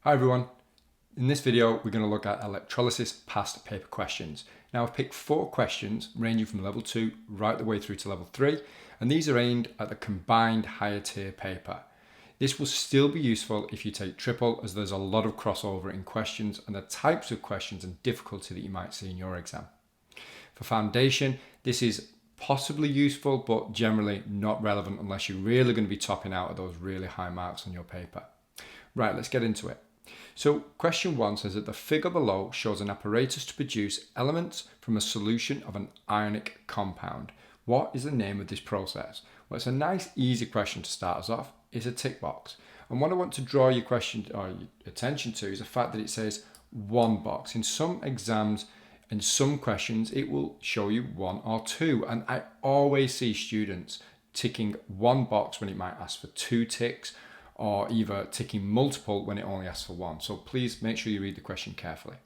Hi everyone. In this video, we're going to look at electrolysis past paper questions. Now I've picked 4 questions ranging from level 2 right the way through to level 3, and these are aimed at the combined higher tier paper. This will still be useful if you take triple, as there's a lot of crossover in questions and the types of questions and difficulty that you might see in your exam. For foundation, this is possibly useful, but generally not relevant unless you're really going to be topping out at those really high marks on your paper. Right, let's get into it. So question 1 says that the figure below shows an apparatus to produce elements from a solution of an ionic compound. What is the name of this process? Well, it's a nice easy question to start us off. It's a tick box. And what I want to draw your question or your attention to is the fact that it says one box. In some exams, in some questions, it will show you 1 or 2. And I always see students ticking one box when it might ask for 2 ticks, or either ticking multiple when it only asks for 1. So please make sure you read the question carefully.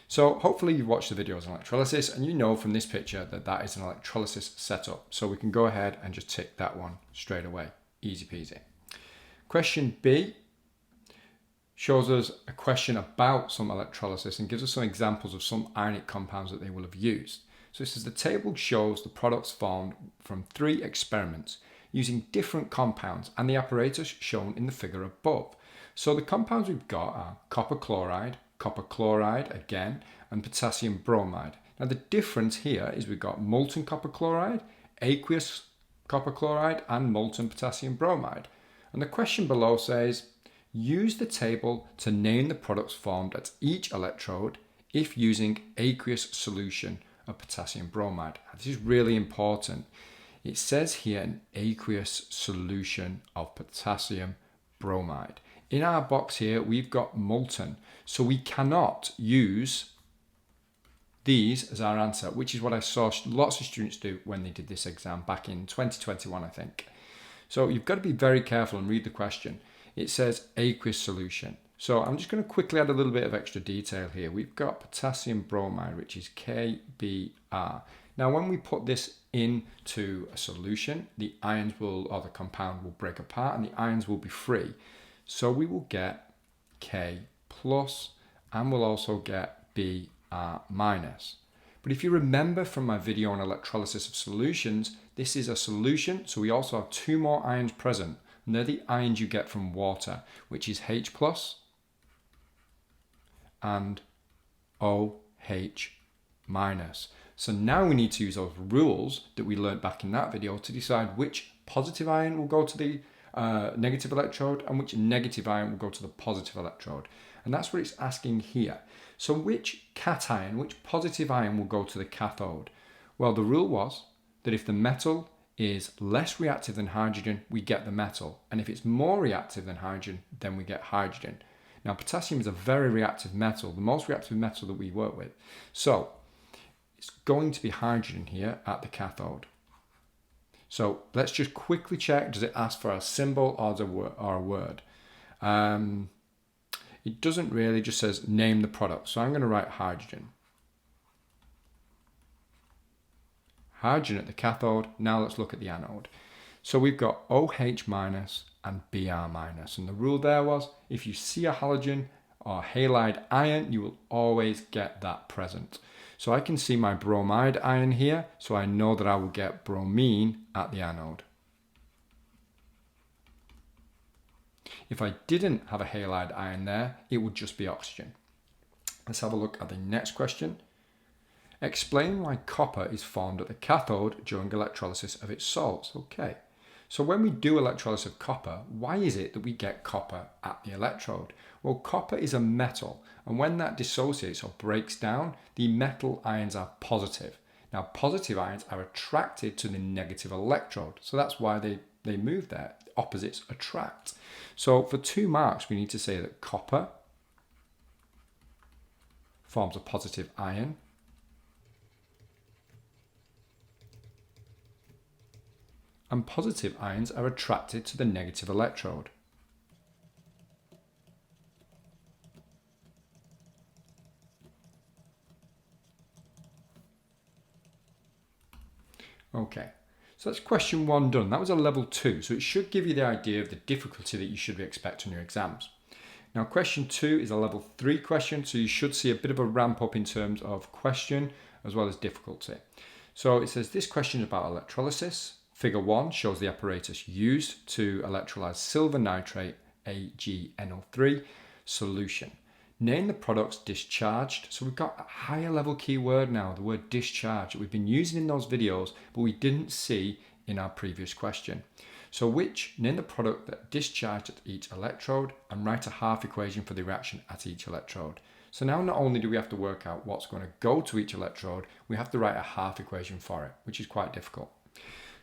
So hopefully you've watched the videos on electrolysis and you know from this picture that that is an electrolysis setup. So we can go ahead and just tick that one straight away. Easy peasy. Question B shows us a question about some electrolysis and gives us some examples of some ionic compounds that they will have used. So this is the table shows the products formed from 3 experiments using different compounds and the apparatus shown in the figure above. So the compounds we've got are copper chloride again, and potassium bromide. Now the difference here is we've got molten copper chloride, aqueous copper chloride, and molten potassium bromide. And the question below says, use the table to name the products formed at each electrode if using aqueous solution of potassium bromide. Now, this is really important. It says here an aqueous solution of potassium bromide. In our box here, we've got molten, so we cannot use these as our answer, which is what I saw lots of students do when they did this exam back in 2021, I think. So you've got to be very careful and read the question. It says aqueous solution. So I'm just going to quickly add a little bit of extra detail here. We've got potassium bromide, which is KBr. Now, when we put this into a solution, the ions will, or the compound will break apart and the ions will be free. So we will get K plus and we'll also get Br minus. But if you remember from my video on electrolysis of solutions, this is a solution. So we also have 2 more ions present. And they're the ions you get from water, which is H plus and OH minus. So now we need to use those rules that we learned back in that video to decide which positive ion will go to the negative electrode and which negative ion will go to the positive electrode. And that's what it's asking here. So which cation, which positive ion will go to the cathode? Well, the rule was that if the metal is less reactive than hydrogen, we get the metal. And if it's more reactive than hydrogen, then we get hydrogen. Now, potassium is a very reactive metal, the most reactive metal that we work with. So it's going to be hydrogen here at the cathode. So let's just quickly check, does it ask for a symbol or a word? It doesn't really, just says name the product. So I'm going to write hydrogen. Hydrogen at the cathode. Now let's look at the anode. So we've got OH minus and Br minus. And the rule there was, if you see a halogen or halide ion, you will always get that present. So I can see my bromide ion here, so I know that I will get bromine at the anode. If I didn't have a halide ion there, it would just be oxygen. Let's have a look at the next question. Explain why copper is formed at the cathode during electrolysis of its salts. Okay, so when we do electrolysis of copper, why is it that we get copper at the electrode? Well, copper is a metal, and when that dissociates or breaks down, the metal ions are positive. Now, positive ions are attracted to the negative electrode, so that's why they move there. Opposites attract. So for 2 marks, we need to say that copper forms a positive ion, and positive ions are attracted to the negative electrode. Okay, so that's question 1 done. That was a level 2, so it should give you the idea of the difficulty that you should be expecting on your exams. Now question 2 is a level 3 question, so you should see a bit of a ramp up in terms of question as well as difficulty. So it says this question is about electrolysis. Figure 1 shows the apparatus used to electrolyze silver nitrate AgNO3 solution. Name the products discharged. So we've got a higher level keyword now, the word discharge, that we've been using in those videos, but we didn't see in our previous question. So name the product that discharged at each electrode and write a half equation for the reaction at each electrode. So now not only do we have to work out what's going to go to each electrode, we have to write a half equation for it, which is quite difficult.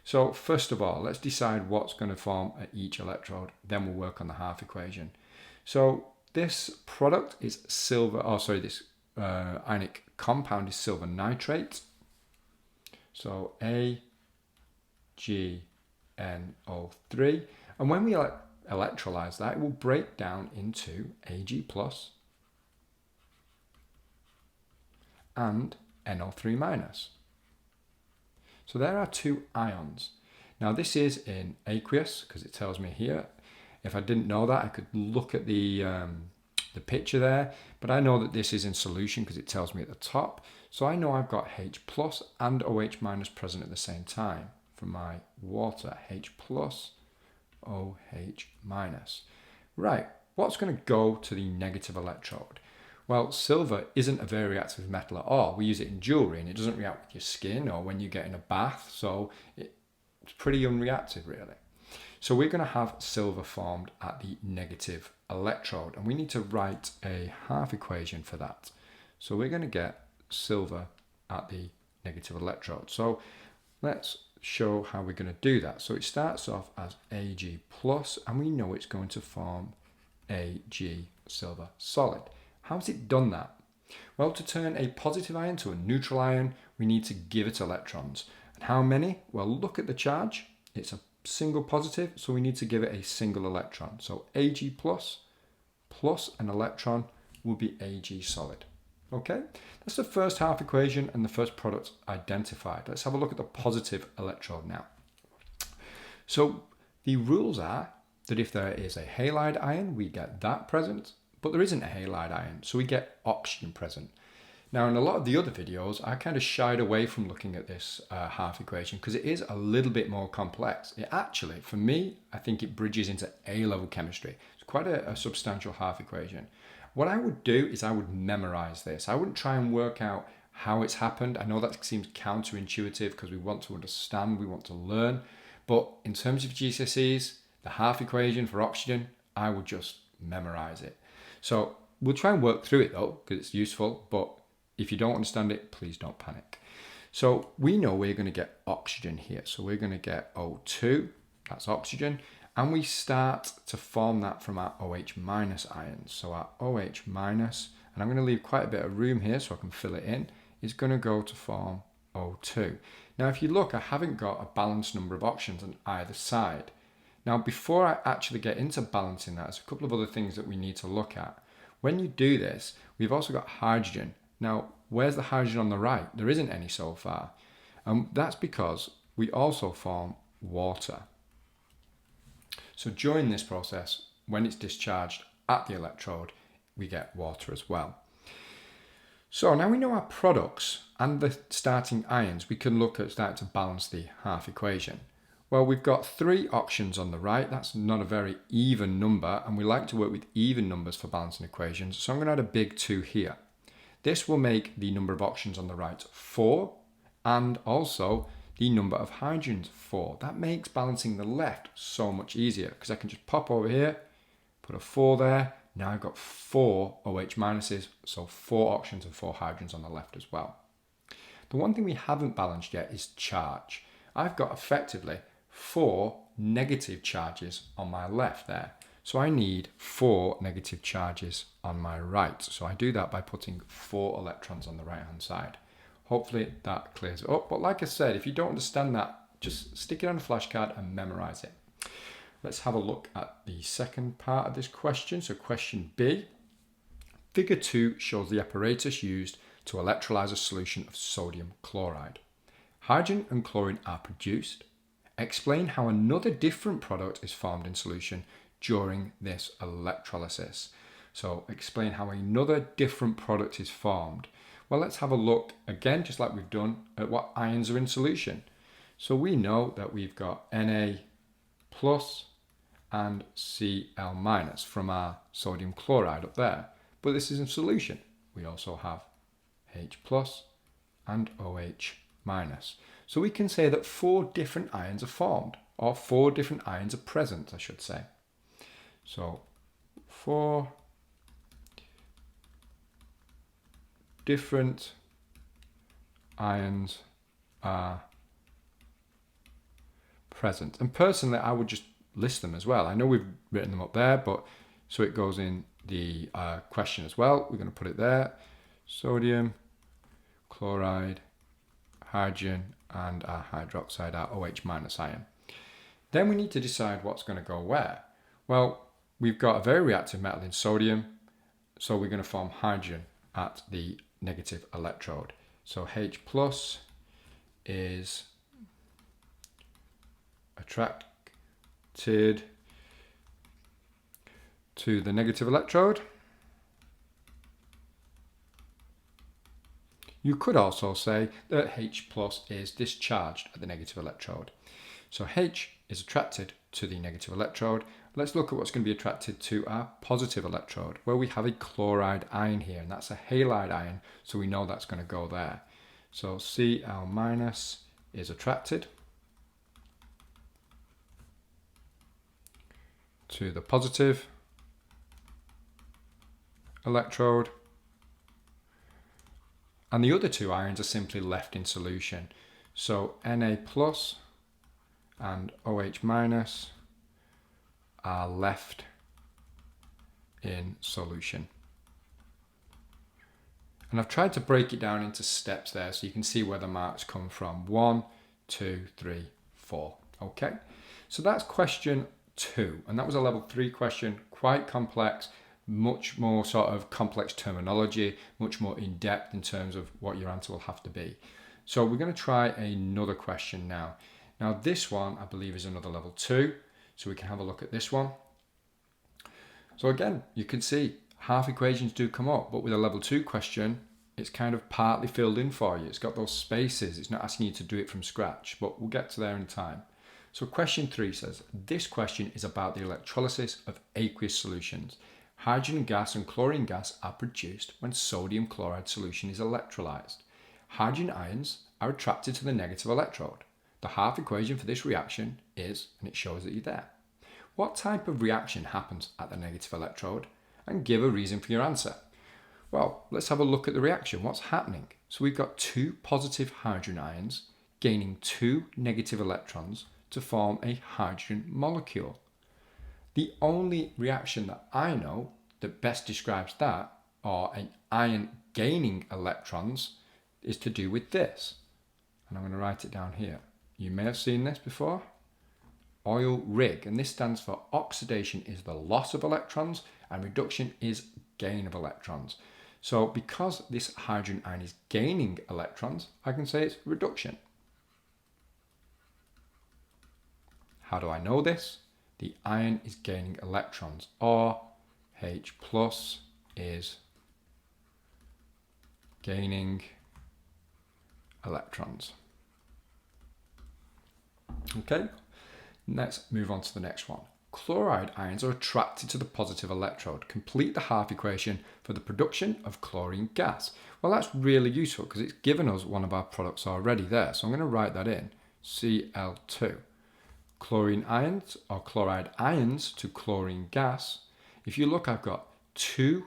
So first of all, let's decide what's going to form at each electrode, then we'll work on the half equation. So this product is this ionic compound is silver nitrate. So AgNO3. And when we electrolyze that, it will break down into Ag plus and NO3 minus. So there are two ions. Now this is in aqueous because it tells me here. If I didn't know that, I could look at the picture there, but I know that this is in solution because it tells me at the top. So I know I've got H plus and OH minus present at the same time for my water, H plus, OH minus. Right, what's going to go to the negative electrode? Well, silver isn't a very reactive metal at all. We use it in jewelry and it doesn't react with your skin or when you get in a bath, so it's pretty unreactive really. So we're going to have silver formed at the negative electrode and we need to write a half equation for that. So we're going to get silver at the negative electrode. So let's show how we're going to do that. So it starts off as Ag plus and we know it's going to form Ag silver solid. How's it done that? Well, to turn a positive ion to a neutral ion, we need to give it electrons. And how many? Well, look at the charge. It's a single positive, so we need to give it a single electron. So Ag plus an electron will be Ag solid. Okay, that's the first half equation and the first product identified. Let's have a look at the positive electrode now. So the rules are that if there is a halide ion, we get that present, but there isn't a halide ion, so we get oxygen present. Now, in a lot of the other videos, I kind of shied away from looking at this half equation because it is a little bit more complex. It actually, for me, I think it bridges into A-level chemistry. It's quite a substantial half equation. What I would do is I would memorize this. I wouldn't try and work out how it's happened. I know that seems counterintuitive because we want to understand, we want to learn. But in terms of GCSEs, the half equation for oxygen, I would just memorize it. So we'll try and work through it though, because it's useful, but if you don't understand it, please don't panic. So we know we're going to get oxygen here. So we're going to get O2, that's oxygen, and we start to form that from our OH minus ions. So our OH minus, and I'm going to leave quite a bit of room here so I can fill it in, is going to go to form O2. Now if you look, I haven't got a balanced number of oxygens on either side. Now before I actually get into balancing that, there's a couple of other things that we need to look at. When you do this, we've also got hydrogen. Now, where's the hydrogen on the right? There isn't any so far. And that's because we also form water. So during this process, when it's discharged at the electrode, we get water as well. So now we know our products and the starting ions, we can look at starting to balance the half equation. Well, we've got 3 oxygens on the right. That's not a very even number, and we like to work with even numbers for balancing equations. So I'm going to add a big 2 here. This will make the number of oxygens on the right 4, and also the number of hydrogens 4. That makes balancing the left so much easier because I can just pop over here, put a 4 there. Now I've got 4 OH minuses, so 4 oxygens and 4 hydrogens on the left as well. The one thing we haven't balanced yet is charge. I've got effectively 4 negative charges on my left there. So I need 4 negative charges on my right. So I do that by putting 4 electrons on the right hand side. Hopefully that clears it up. But like I said, if you don't understand that, just stick it on a flashcard and memorize it. Let's have a look at the second part of this question. So question B. Figure 2 shows the apparatus used to electrolyze a solution of sodium chloride. Hydrogen and chlorine are produced. Explain how another different product is formed in solution during this electrolysis. So explain how another different product is formed. Well, let's have a look again, just like we've done, at what ions are in solution. So we know that we've got Na plus and Cl minus from our sodium chloride up there. But this is in solution. We also have H plus and OH minus. So we can say that 4 different ions are formed, or 4 different ions are present, I should say. So 4 different ions are present. And personally, I would just list them as well. I know we've written them up there, but so it goes in the question as well. We're going to put it there. Sodium, chloride, hydrogen, and our hydroxide, our OH minus ion. Then we need to decide what's going to go where. Well, we've got a very reactive metal in sodium, so we're going to form hydrogen at the negative electrode. So H plus is attracted to the negative electrode. You could also say that H plus is discharged at the negative electrode. So H is attracted to the negative electrode. Let's look at what's going to be attracted to our positive electrode, where we have a chloride ion here, and that's a halide ion, so we know that's going to go there. So Cl minus is attracted to the positive electrode, and the other 2 ions are simply left in solution. So Na plus and OH minus are left in solution. And I've tried to break it down into steps there so you can see where the marks come from. 1, 2, 3, 4. Okay, so that's question 2, and that was a level 3 question, quite complex, much more sort of complex terminology, much more in depth in terms of what your answer will have to be. So we're going to try another question now. Now this one I believe is another level 2, so we can have a look at this one. So again, you can see half equations do come up, but with a level 2 question, it's kind of partly filled in for you. It's got those spaces. It's not asking you to do it from scratch, but we'll get to there in time. So question 3 says, this question is about the electrolysis of aqueous solutions. Hydrogen gas and chlorine gas are produced when sodium chloride solution is electrolyzed. Hydrogen ions are attracted to the negative electrode. The half equation for this reaction is, and it shows that you're there. What type of reaction happens at the negative electrode? And give a reason for your answer. Well, let's have a look at the reaction. What's happening? So we've got 2 positive hydrogen ions gaining 2 negative electrons to form a hydrogen molecule. The only reaction that I know that best describes that, or an ion gaining electrons, is to do with this. And I'm going to write it down here. You may have seen this before. Oil rig, and this stands for oxidation is the loss of electrons and reduction is gain of electrons. So because this hydrogen ion is gaining electrons, I can say it's reduction. How do I know this? The ion is gaining electrons, or H plus is gaining electrons. Okay, let's move on to the next one. Chloride ions are attracted to the positive electrode. Complete the half equation for the production of chlorine gas. Well, that's really useful because it's given us one of our products already there. So I'm going to write that in, Cl2. Chlorine ions, or chloride ions to chlorine gas. If you look, I've got 2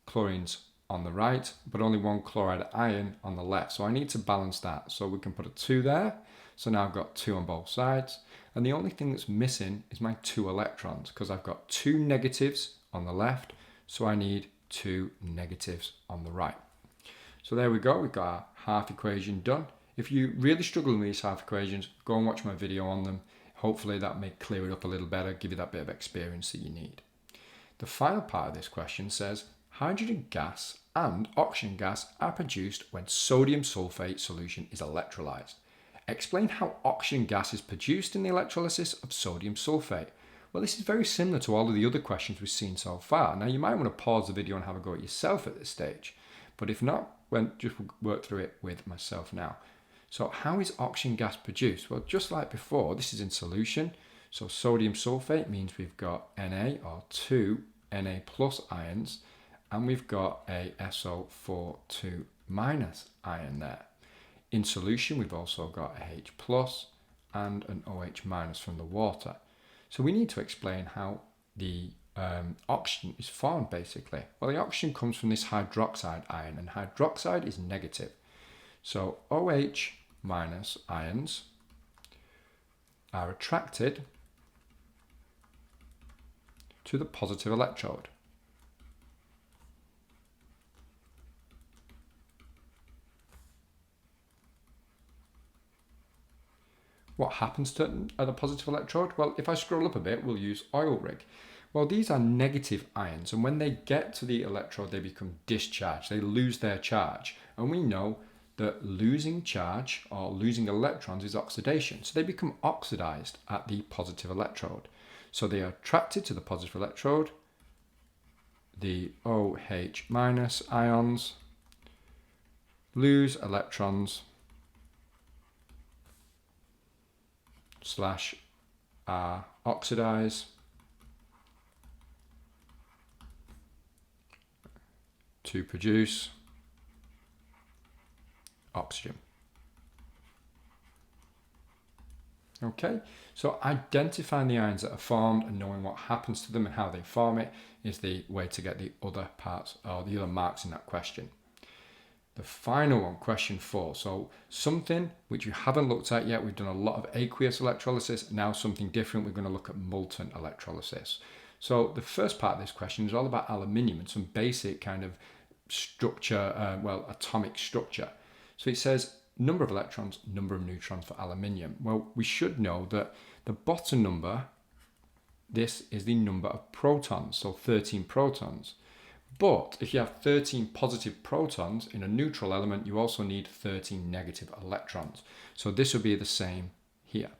chlorines on the right, but only 1 chloride ion on the left. So I need to balance that. So we can put a 2 there. So now I've got 2 on both sides. And the only thing that's missing is my 2 electrons because I've got 2 negatives on the left. So I need 2 negatives on the right. So there we go. We've got our half equation done. If you really struggle with these half equations, go and watch my video on them. Hopefully that may clear it up a little better, give you that bit of experience that you need. The final part of this question says, hydrogen gas and oxygen gas are produced when sodium sulfate solution is electrolyzed. Explain how oxygen gas is produced in the electrolysis of sodium sulfate. Well, this is very similar to all of the other questions we've seen so far. Now, you might want to pause the video and have a go at yourself at this stage. But if not, well, just work through it with myself now. So how is oxygen gas produced? Well, just like before, this is in solution. So sodium sulfate means we've got Na, or 2 Na plus ions, and we've got a SO4 2 minus ion there. In solution, we've also got a H plus and an OH minus from the water. So we need to explain how the oxygen is formed, basically. Well, the oxygen comes from this hydroxide ion, and hydroxide is negative. So OH minus ions are attracted to the positive electrode. What happens to the positive electrode? Well, if I scroll up a bit, we'll use oil rig. Well, these are negative ions, and when they get to the electrode, they become discharged. They lose their charge. And we know that losing charge or losing electrons is oxidation. So they become oxidized at the positive electrode. So they are attracted to the positive electrode. The OH minus ions lose electrons / oxidize to produce oxygen. Okay, so identifying the ions that are formed and knowing what happens to them and how they form it is the way to get the other parts or the other marks in that question. The final one, question 4. So something which you haven't looked at yet, we've done a lot of aqueous electrolysis, now something different, we're going to look at molten electrolysis. So the first part of this question is all about aluminium and some basic kind of structure, atomic structure. So it says number of electrons, number of neutrons for aluminium. Well, we should know that the bottom number, this is the number of protons, so 13 protons. But if you have 13 positive protons in a neutral element, you also need 13 negative electrons. So this will be the same here.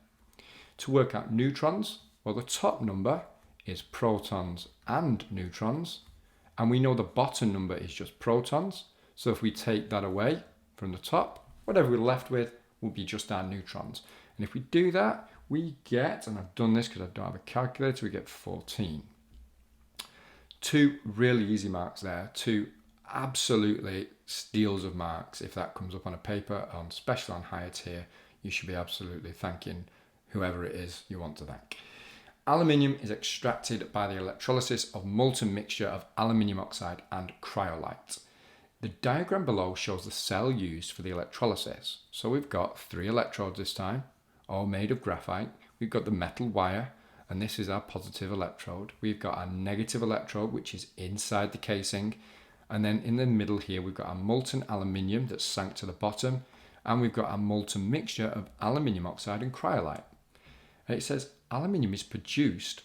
To work out neutrons, well, the top number is protons and neutrons. And we know the bottom number is just protons. So if we take that away from the top, whatever we're left with will be just our neutrons. And if we do that, we get, and I've done this because I don't have a calculator, we get 14. 2 really easy marks there, 2 absolutely steals of marks. If that comes up on a paper, especially on higher tier, you should be absolutely thanking whoever it is you want to thank. Aluminium is extracted by the electrolysis of molten mixture of aluminium oxide and cryolite. The diagram below shows the cell used for the electrolysis. So we've got 3 electrodes this time, all made of graphite. We've got the metal wire, and this is our positive electrode. We've got our negative electrode, which is inside the casing. And then in the middle here, we've got our molten aluminium that's sank to the bottom. And we've got our molten mixture of aluminium oxide and cryolite. And it says aluminium is produced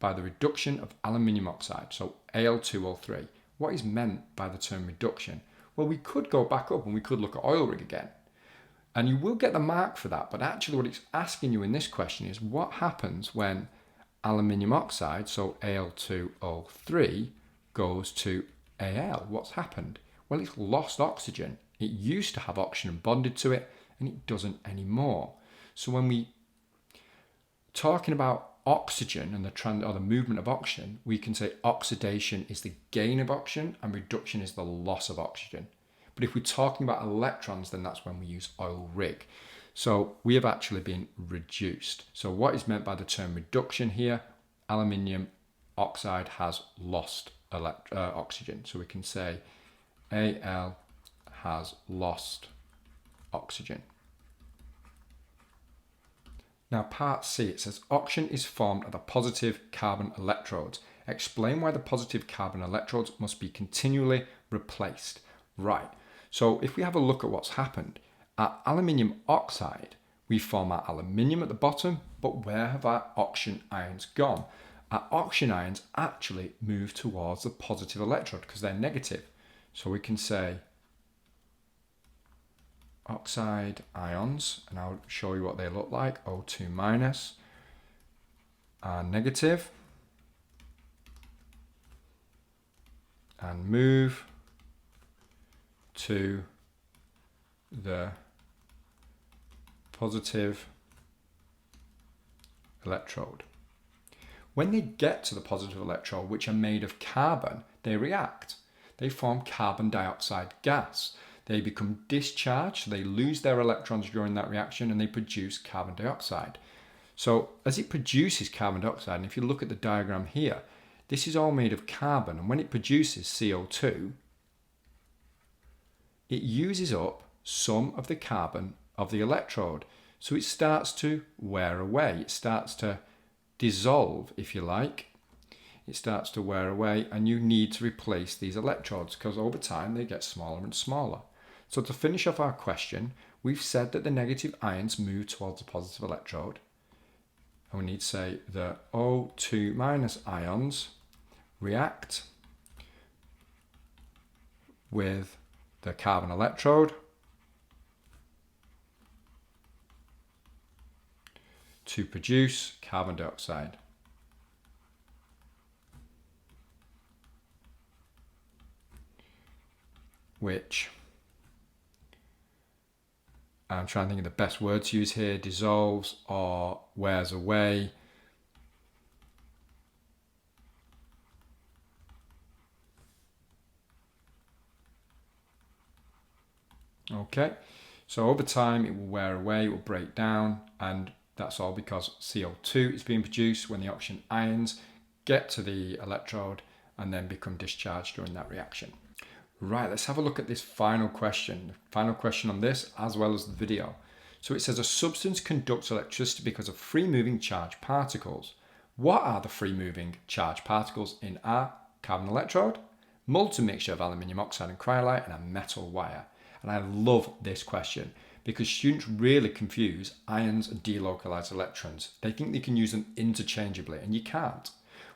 by the reduction of aluminium oxide, so Al2O3. What is meant by the term reduction? Well, we could go back up and we could look at oil rig again. And you will get the mark for that, but actually what it's asking you in this question is what happens when aluminium oxide, so Al2O3, goes to Al. What's happened? Well, it's lost oxygen. It used to have oxygen bonded to it, and it doesn't anymore. So when we talking about oxygen and the movement of oxygen, we can say oxidation is the gain of oxygen and reduction is the loss of oxygen. But if we're talking about electrons, then that's when we use oil rig. So we have actually been reduced. So what is meant by the term reduction here? Aluminium oxide has lost oxygen. So we can say Al has lost oxygen. Now part C, it says oxygen is formed at the positive carbon electrodes. Explain why the positive carbon electrodes must be continually replaced. Right, so if we have a look at what's happened, at aluminium oxide, we form our aluminium at the bottom, but where have our oxygen ions gone? Our oxygen ions actually move towards the positive electrode because they're negative. So we can say oxide ions, and I'll show you what they look like, O2 minus, are negative and move to the positive electrode. When they get to the positive electrode, which are made of carbon, they react. They form carbon dioxide gas. They become discharged, so they lose their electrons during that reaction and they produce carbon dioxide. So as it produces carbon dioxide, and if you look at the diagram here, this is all made of carbon, and when it produces CO2, it uses up some of the carbon of the electrode. So it starts to wear away. It starts to dissolve, if you like. It starts to wear away, and you need to replace these electrodes because over time they get smaller and smaller. So to finish off our question, we've said that the negative ions move towards the positive electrode. And we need to say the O2 minus ions react with the carbon electrode to produce carbon dioxide. Which, I'm trying to think of the best word to use here, dissolves or wears away. Okay, so over time it will wear away, it will break down, and that's all because CO2 is being produced when the oxygen ions get to the electrode and then become discharged during that reaction. Right, let's have a look at this final question. Final question on this as well as the video. So it says a substance conducts electricity because of free moving charged particles. What are the free moving charged particles in our carbon electrode? Molten mixture of aluminium oxide and cryolite and a metal wire. And I love this question because students really confuse ions and delocalized electrons. They think they can use them interchangeably, and you can't.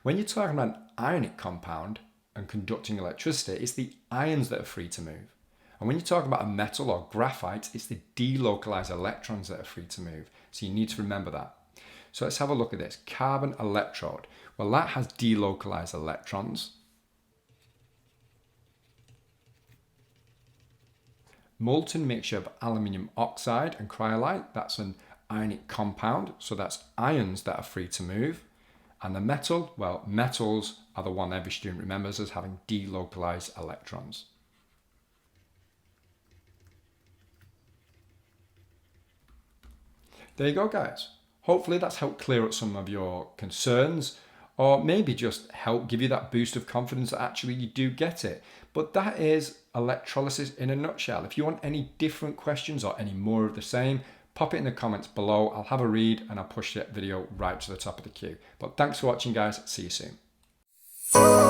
When you're talking about an ionic compound and conducting electricity, it's the ions that are free to move. And when you talk about a metal or graphite, it's the delocalized electrons that are free to move. So you need to remember that. So let's have a look at this. Carbon electrode. Well, that has delocalized electrons. Molten mixture of aluminium oxide and cryolite. That's an ionic compound. So that's ions that are free to move. And the metal, well, metals are the one every student remembers as having delocalized electrons. There you go, guys. Hopefully that's helped clear up some of your concerns, or maybe just help give you that boost of confidence that actually you do get it. But that is electrolysis in a nutshell. If you want any different questions or any more of the same, pop it in the comments below. I'll have a read and I'll push that video right to the top of the queue. But thanks for watching, guys. See you soon.